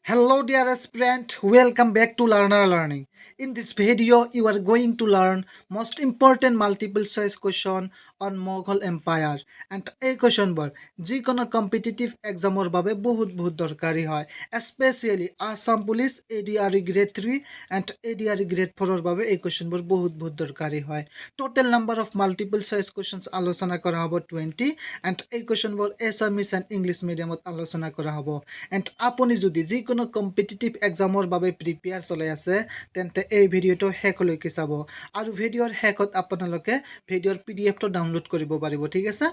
Hello dear aspirant, welcome back to Learner Learning. In this video, you are going to learn most important multiple choice question on Mughal Empire. And এই question বোৰ যিকোনো competitive examৰ বাবে বহুত দৰকাৰী হয়, especially Assam Police ADRE Grade 3 and ADRE Grade 4 ৰ বাবে এই question বোৰ বহুত দৰকাৰী হয়. Total number of multiple choice questions আলোচনা কৰা হ'ব 20 and এই question বোৰ Assamese and English mediumত আলোচনা কৰা হ'ব. And আপুনি যদি যিকোনো কম্পিটিটিভ এক্সামৰ বাবে প্ৰিপেয়াৰ চলাই আছে তেন্তে এই ভিডিঅ'টো শেষলৈকে চাব আৰু ভিডিঅ'ৰ শেষত আপোনালোকে ভিডিঅ'ৰ পিডিএফটো ডাউনলোড কৰিব পাৰিব ঠিক আছে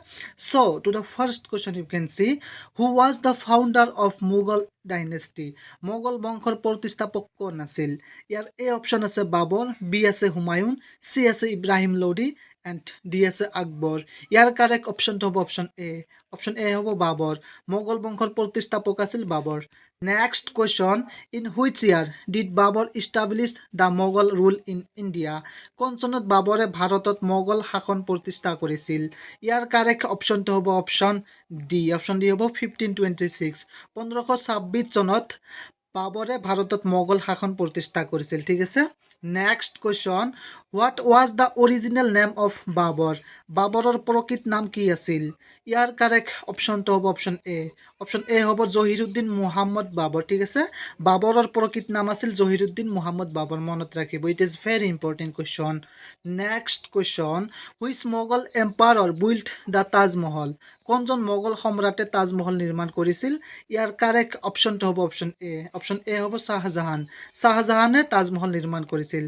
so to the first question you can see who was the founder of Mughal dynasty Mughal বংশৰ প্ৰতিষ্ঠাপক কোন আছিল ইয়াৰ এ অপশ্যন আছে বাবৰ বি আছে হুমায়ুন সি আছে ইব্ৰাহিম লোডি and D আছে আকবৰ ইয়াৰ কাৰেক্ট অপশ্যনটো হ'ব অপশ্যন এ হ'ব বাবৰ মোগল বংশৰ প্ৰতিষ্ঠাপক আছিল বাবৰ Next question, in which year did Babur establish the Mughal rule in India? কোন চনত বাবৰে ভাৰতত মোগল শাসন প্ৰতিষ্ঠা কৰিছিল ইয়াৰ কাৰেক্ট অপশ্যনটো হ'ব অপশ্যন ডি হ'ব 1526 1526 চনত বাবৰে ভাৰতত মোগল শাসন প্ৰতিষ্ঠা কৰিছিল ঠিক আছে next question what was the original name of বাবৰ বাবৰৰ প্ৰকৃত নাম কি আছিল ইয়াৰ কাৰেক্ট অপশ্যনটো হ'ব অপশ্যন এ হ'ব জহিৰুদ্দিন মুহাম্মদ বাবৰ ঠিক আছে বাবৰৰ প্ৰকৃত নাম আছিল জহিৰুদ্দিন মুহাম্মদ বাবৰ মনত ৰাখিব it is very important question next question which Mughal empire built the Taj Mahal কোনজন মোগল সম্ৰাটে তাজমহল নিৰ্মাণ কৰিছিল ইয়াৰ কাৰেক্ট অপশ্যনটো হ'ব অপশ্যন এ হ'ব শাহজাহানে তাজমহল নিৰ্মাণ কৰিছিল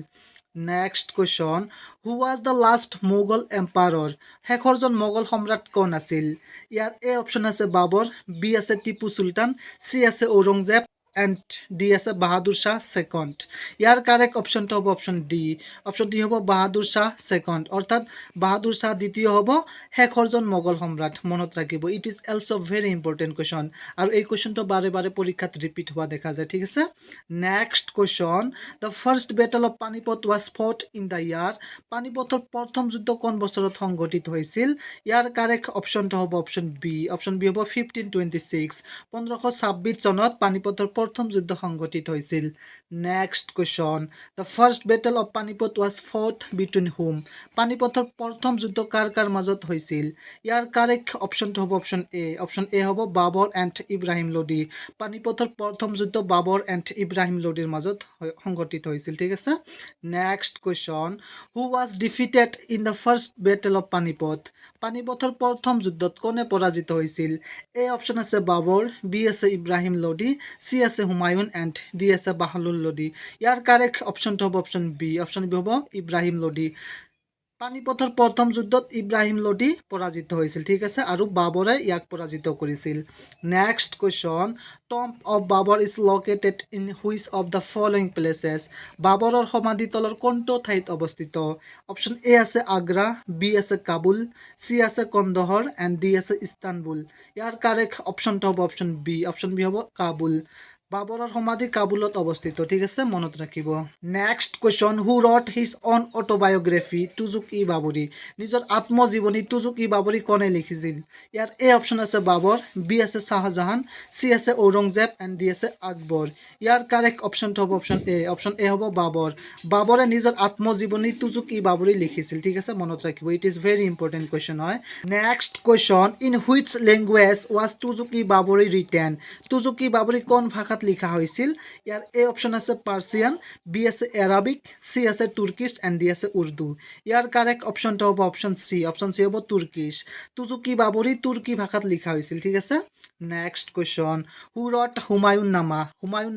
next question who was the last Mughal empire শেষৰজন মোগল সম্ৰাট কোন আছিল ইয়াৰ এ অপশ্যন আছে বাবৰ বি আছে টিপু চুলতান চি আছে ঔৰংজেব এণ্ড ডি আছে বাহাদুৰ শ্বাহ ছেকেণ্ড ইয়াৰ কাৰেক্ট অপশ্যনটো হ'ব অপশ্যন ডি হ'ব বাহাদুৰ শ্বাহ ছেকেণ্ড অৰ্থাৎ বাহাদুৰ শ্বাহ দ্বিতীয় হ'ব শেষৰজন মোগল সম্ৰাট মনত ৰাখিব it is also' very important question আৰু এই কুৱেশ্যনটো বাৰে পৰীক্ষাত ৰিপিট হোৱা দেখা যায় ঠিক আছে next question the first battle of Panipat was fought in the year পানিপথৰ প্ৰথম যুদ্ধ কোন বছৰত সংঘটিত হৈছিল ইয়াৰ কাৰেক্ট অপশ্যনটো হ'ব অপশ্যন বি হ'ব 1526 1526 চনত পানিপথৰ প্ৰথম যুদ্ধ সংঘটিত হৈছিল next question the first battle of Panipat was fought between whom পানিপথৰ প্ৰথম যুদ্ধ কাৰ মাজত হৈছিল ইয়াৰ কাৰেক্ট অপশ্যনটো হ'ব অপশ্যন এ হ'ব বাবৰ এণ্ড ইব্ৰাহিম লোডি পানিপথৰ প্ৰথম যুদ্ধ বাবৰ এণ্ড ইব্ৰাহিম লোডিৰ মাজত সংঘটিত হৈছিল ঠিক আছে next question who was defeated in the first battle of Panipat পানিপথৰ প্ৰথম যুদ্ধত কোনে পৰাজিত হৈছিল এ অপশ্যন আছে বাবৰ বি আছে ইব্ৰাহিম লোডি চি আছে হুমায়ুন এণ্ড ডি আছে বাহলুল লোডি ইয়াৰ কাৰেক্ট অপশ্যনটো হ'ব অপশ্যন বি হ'ব ইব্ৰাহিম লোডি পানিপথৰ প্ৰথম যুদ্ধত ইব্ৰাহিম লোডি পৰাজিত হৈছিল ঠিক আছে আৰু বাবৰে ইয়াক পৰাজিত কৰিছিল next question tomb of Babur is located in which of the following places বাবৰৰ সমাধিতলৰ কোনটো ঠাইত অৱস্থিত অপশ্যন এ আছে আগ্ৰা বি আছে কাবুল চি আছে কন্দহৰ এণ্ড ডি আছে ইস্তানবুল ইয়াৰ কাৰেক্ট অপশ্যনটো হ'ব অপশ্যন বি হ'ব কাবুল বাবৰৰ সমাধি কাবুলত অৱস্থিত ঠিক আছে মনত ৰাখিব next question who wrote his own autobiography Tuzuk-i Baburi নিজৰ আত্মজীৱনী তুজুক-ই বাবৰি কোনে লিখিছিল ইয়াৰ এ অপশ্যন আছে বাবৰ বি আছে শাহজাহান চি আছে ঔৰংজেব এণ্ড ডি আছে আকবৰ ইয়াৰ কাৰেক্ট অপশ্যনটো হ'ব অপশ্যন এ হ'ব বাবৰে নিজৰ আত্মজীৱনী তুজুক-ই বাবৰি লিখিছিল ঠিক আছে মনত ৰাখিব it is very important question হয় next question in which language was Tuzuk-i Baburi written Tuzuk-i Baburi কোন ভাষাত লিখা হৈছিল ইয়াৰ এ অপশ্যন আছে পাৰ্চিয়ান বি আছে এৰাবিক চি আছে তুৰ্কিছ এণ্ড ডি আছে উৰ্দু ইয়াৰ কাৰেক্ট অপশ্যনটো হ'ব অপশ্যন চি হ'ব তুৰ্কিছ তুজুক-ই বাবৰি তুৰ্কী ভাষাত লিখা হৈছিল ঠিক আছে নেক্সট কুৱেশ্যন হু ৰট হুমায়ুন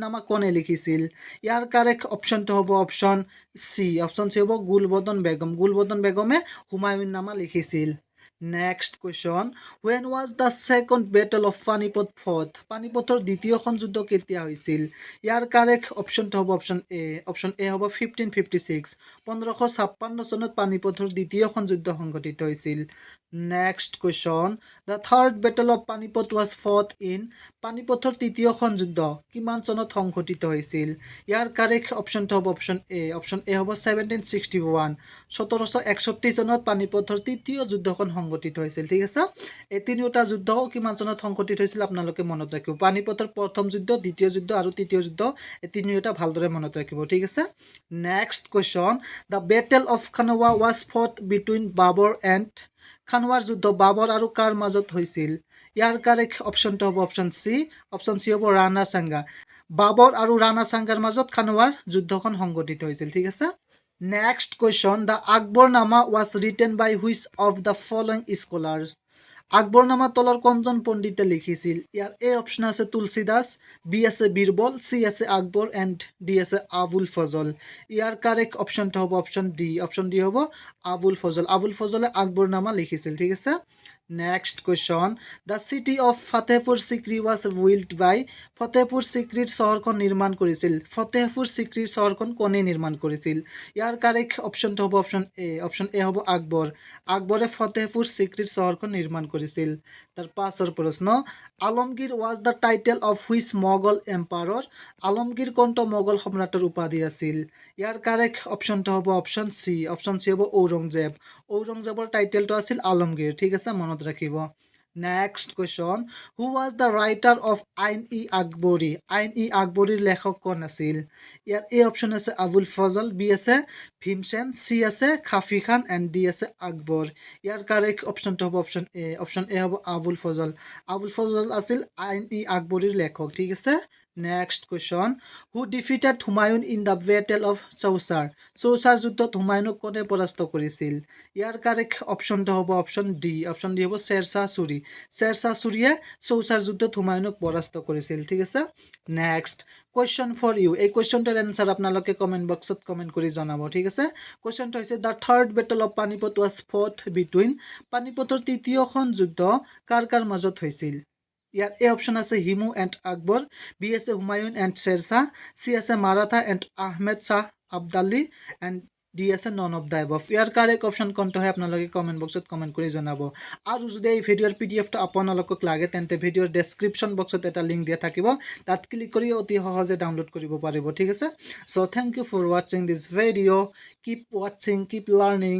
নামা কোনে লিখিছিল ইয়াৰ কাৰেক্ট অপশ্যনটো হ'ব অপশ্যন চি হ'ব গুলবদন বেগমে হুমায়ুন নামা লিখিছিল next question when was the second battle of Panipat fought পানিপথৰ দ্বিতীয়খন যুদ্ধ কেতিয়া হৈছিল ইয়াৰ কাৰেক্ট অপশ্যনটো হ'ব অপশ্যন এ হ'ব 1556 1556 চনত পানিপথৰ দ্বিতীয়খন যুদ্ধ সংঘটিত হৈছিল Next question. The third battle of Panipat was fought in পানিপথৰ তৃতীয়খন যুদ্ধ কিমান চনত সংঘটিত হৈছিল? ইয়াৰ কাৰেক্ট অপশ্যনটো হ'ব অপশ্যন এ। অপশ্যন এ হ'ব 1761। 1761 চনত পানিপথৰ তৃতীয় যুদ্ধখন সংঘটিত হৈছিল। ঠিক আছে, এই তিনিওটা যুদ্ধ কিমান চনত সংঘটিত হৈছিল আপোনালোকে মনত ৰাখিব। পানিপথৰ প্ৰথম যুদ্ধ, দ্বিতীয় যুদ্ধ আৰু তৃতীয় যুদ্ধ, এই তিনিওটা ভালদৰে মনত ৰাখিব। ঠিক আছে, next question. The battle of Khanwa was fought between Babur and খানৱাৰ যুদ্ধ বাবৰ আৰু কাৰ মাজত হৈছিল? ইয়াৰ কাৰেক্ট অপশ্যনটো হ'ব অপশ্যন চি। অপশ্যন চি হ'ব ৰাণা সাংগা। বাবৰ আৰু ৰাণা সাংগাৰ মাজত খানৱাৰ যুদ্ধখন সংঘটিত হৈছিল। ঠিক আছে, next question. The Akbarnama was written by which of the following scholars? Akbarnama তলৰ কোনজন পণ্ডিতে লিখিছিল? ইয়াৰ এ অপশ্যন আছে তুলসীদাস, বি আছে বীৰবল, চি আছে আকবৰ এণ্ড ডি আছে আবুল ফজল। ইয়াৰ কাৰেক্ট অপশ্যনটো হ'ব অপশ্যন ডি। অপশ্যন ডি হ'ব আবুল ফজল। আবুল ফজলে আকবৰনামা লিখিছিল। ঠিক আছে, next question. The city of Fatehpur Sikri was build by. Fatehpur চিক্ৰীৰ চহৰখন নিৰ্মাণ কৰিছিল। ফতেহপুৰ চিক্ৰীৰ চহৰখন কোনে নিৰ্মাণ কৰিছিল? ইয়াৰ কাৰেক্ট অপশ্যনটো হ'ব অপশ্যন এ। অপশ্যন এ হ'ব আকবৰ। আকবৰে ফতেহপুৰ চিক্ৰীৰ চহৰখন নিৰ্মাণ কৰিছিল। তাৰ পাছৰ প্ৰশ্ন। Alamgir was the title of which Mughal empire? Alamgir কোনটো মোগল সম্ৰাটৰ উপাধি আছিল? ইয়াৰ কাৰেক্ট অপশ্যনটো হ'ব অপশ্যন চি। অপশ্যন চি হ'ব ঔৰংজেব। ঔৰংজেবৰ টাইটেলটো আছিল আলমগীৰ। ঠিক আছে, মনত ৰাখিব। Next question. Who was the writer of আইন ই আকবৰী? আইন ই আকবৰীৰ লেখক কোন আছিল? ইয়াৰ এ অপশ্যন আছে আবুল ফজল, বি আছে ভীমসেন, চি আছে খাফি খান এণ্ড ডি আছে আকবৰ। ইয়াৰ কাৰেক্ট অপশ্যনটো হ'ব অপশ্যন এ। অপশ্যন এ হ'ব আবুল ফজল। আবুল ফজল আছিল আইন ই আকবৰীৰ লেখক। ঠিক আছে, next question. Who defeated Humayun in the battle of Chausa? Chausa যুদ্ধত হুমায়ুনক কোনে পৰাস্ত কৰিছিল? ইয়াৰ কাৰেক্ট অপশ্যনটো হ'ব অপশ্যন ডি। অপশ্যন ডি হ'ব শ্বেৰশ্বাহ চুৰি। শ্বেৰশ্বাহ চুৰিয়ে চৌচাৰ যুদ্ধত হুমায়ুনক পৰাস্ত কৰিছিল। ঠিক আছে, নেক্সট কুৱেশ্যন ফৰ ইউ। এই কুৱেশ্যনটোৰ এনচাৰ আপোনালোকে কমেণ্ট বক্সত কমেণ্ট কৰি জনাব। ঠিক আছে, কুৱেশ্যনটো হৈছে the third battle of Panipat was fought between. পানিপথৰ তৃতীয়খন যুদ্ধ কাৰ কাৰ মাজত হৈছিল? ইয়াৰ এ অপশ্যন আছে হিমু এণ্ড আকবৰ, বি আছে হুমায়ুন এণ্ড শ্বেৰশ্বাহ, চি আছে Maratha and Ahmed Shah Abdali and D আছে নন অফ দ্য এবভ। ইয়াৰ কাৰেক্ট অপশ্যন কোনটো হয় আপোনালোকে কমেণ্ট বক্সত কমেণ্ট কৰি জনাব। আৰু যদি এই ভিডিঅ'ৰ PDF টো আপোনালোকক লাগে তেন্তে ভিডিঅ'ৰ ডেছক্ৰিপশ্যন বক্সত এটা লিংক দিয়া থাকিব, তাত ক্লিক কৰি অতি সহজে ডাউনলোড কৰিব পাৰিব। ঠিক আছে, চ' থেংক ইউ ফৰ ৱাচিং দিছ ভিডিঅ'। কিপ ৱাচিং, কিপ লাৰ্নিং।